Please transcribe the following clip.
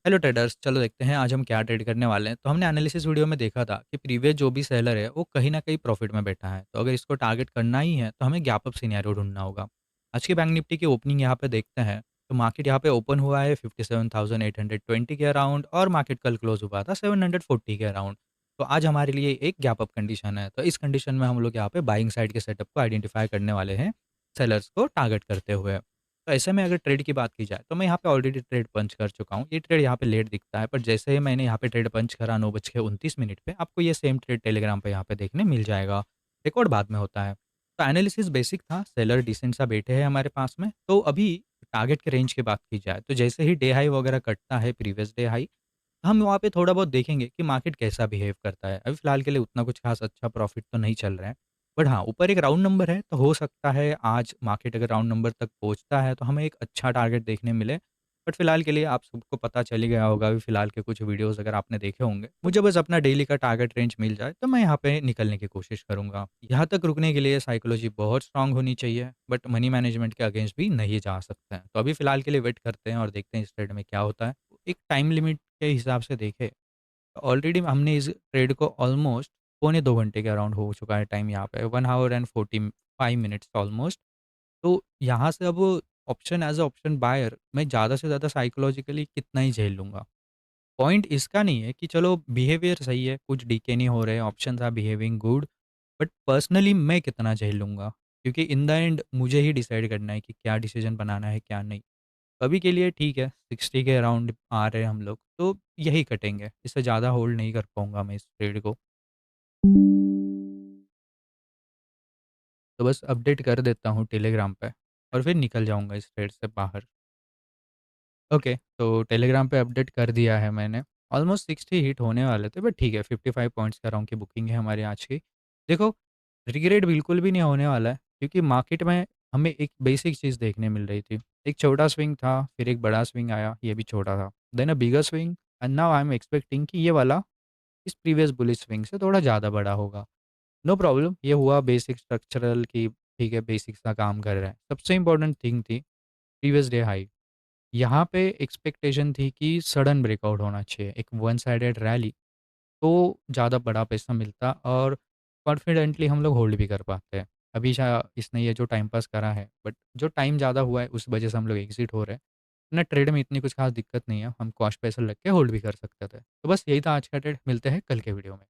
Hello traders, चलो देखते हैं आज हम क्या ट्रेड करने वाले हैं। तो हमने एनालिसिस वीडियो में देखा था कि प्रीवियस जो भी सेलर है वो कहीं ना कहीं प्रॉफिट में बैठा है। तो अगर इसको टारगेट करना ही है तो हमें गैप अप सिनेरियो ढूंढना होगा। आज की बैंक निफ्टी की ओपनिंग यहाँ पे देखते हैं। तो मार्केट यहाँ पे ओपन हुआ है 57,820 के अराउंड और मार्केट कल क्लोज हुआ था 740 के अराउंड। तो आज हमारे लिए एक गैप अप कंडीशन है। तो इस कंडीशन में हम लोग यहाँ पे बाइंग साइड के सेटअप को आइडेंटिफाई करने वाले हैं, सेलर्स को टारगेट करते हुए। तो ऐसे में अगर ट्रेड की बात की जाए तो मैं यहाँ पे ऑलरेडी ट्रेड पंच कर चुका हूँ। ये ट्रेड यहाँ पे लेट दिखता है, पर जैसे ही मैंने यहाँ पे ट्रेड पंच करा 9:29 पे, आपको ये सेम ट्रेड टेलीग्राम पे यहाँ पे देखने मिल जाएगा। रिकॉर्ड बाद में होता है। तो एनालिसिस बेसिक था, सेलर डिसेंट सा बैठे हैं हमारे पास में। तो अभी टारगेट के रेंज की बात की जाए तो जैसे ही डे हाई वगैरह कटता है, प्रीवियस डे हाई, हम वहाँ पे थोड़ा बहुत देखेंगे कि मार्केट कैसा बिहेव करता है। अभी फ़िलहाल के लिए उतना कुछ ख़ास अच्छा प्रॉफ़िट तो नहीं चल रहा है। बट हाँ, ऊपर एक राउंड नंबर है, तो हो सकता है आज मार्केट अगर राउंड नंबर तक पहुँचता है, तो हमें एक अच्छा टारगेट देखने मिले। बट फ़िलहाल के लिए आप सबको पता चल ही गया होगा, अभी फ़िलहाल के कुछ वीडियोज़ अगर आपने देखे होंगे। मुझे बस अपना डेली का टारगेट रेंज मिल जाए, तो मैं यहाँ पे निकलने की कोशिश करूँगा। यहाँ तक रुकने के लिए साइकोलॉजी बहुत स्ट्रॉन्ग होनी चाहिए, बट मनी मैनेजमेंट के अगेंस्ट भी नहीं जा सकते हैं। तो अभी फ़िलहाल के लिए वेट करते हैं और देखते हैं इस ट्रेड में क्या होता है। एक टाइम लिमिट के हिसाब से देखें, ऑलरेडी हमने इस ट्रेड को ऑलमोस्ट पौने 2 घंटे के अराउंड हो चुका है टाइम यहाँ पे, 1 ऑवर एंड 45 मिनट्स ऑलमोस्ट। तो यहाँ से अब option as a option buyer मैं ज़्यादा से ज़्यादा साइकोलॉजिकली कितना ही झेल लूँगा। पॉइंट इसका नहीं है कि चलो बिहेवियर सही है, कुछ डीके नहीं हो रहे, options are behaving good, but personally मैं कितना झेल लूँगा? क्योंकि इन द एंड मुझे ही डिसाइड करना है कि क्या डिसीज़न बनाना है, क्या नहीं। अभी के लिए ठीक है, 60 के अराउंड आ रहे हैं हम लोग, तो यही कटेंगे। इससे ज़्यादा होल्ड नहीं कर पाऊँगा मैं इस ट्रेड को। तो बस अपडेट कर देता हूँ टेलीग्राम पे और फिर निकल जाऊँगा इस ट्रेड से बाहर। ओके, तो टेलीग्राम पे अपडेट कर दिया है मैंने। ऑलमोस्ट 60 हिट होने वाले थे, बट ठीक है, 55 पॉइंट्स के अराउंड की बुकिंग है हमारी आज की। देखो, रिग्रेट बिल्कुल भी नहीं होने वाला है, क्योंकि मार्केट में हमें एक बेसिक चीज़ देखने मिल रही थी। एक छोटा स्विंग था, फिर एक बड़ा स्विंग आया, ये भी छोटा था। Then a bigger swing and now I am expecting कि ये वाला इस प्रीवियस बुलिश स्विंग से थोड़ा ज़्यादा बड़ा होगा। नो प्रॉब्लम, ये हुआ बेसिक स्ट्रक्चरल की, ठीक है, बेसिक सा काम कर रहा है। सबसे इम्पोर्टेंट थिंग थी प्रीवियस डे हाई। यहाँ पे एक्सपेक्टेशन थी कि सडन ब्रेकआउट होना चाहिए, एक वन साइडेड रैली, तो ज़्यादा बड़ा पैसा मिलता और कॉन्फिडेंटली हम लोग होल्ड भी कर पाते हैं। अभी इसने ये जो टाइम पास करा है, बट जो टाइम ज़्यादा हुआ है उस वजह से हम लोग एग्ज़िट हो रहे हैं। ना ट्रेड में इतनी कुछ खास दिक्कत नहीं है, हम कॉस्ट पैसा लग के होल्ड भी कर सकते थे। तो बस यही था आज का ट्रेड, मिलते हैं कल के वीडियो में।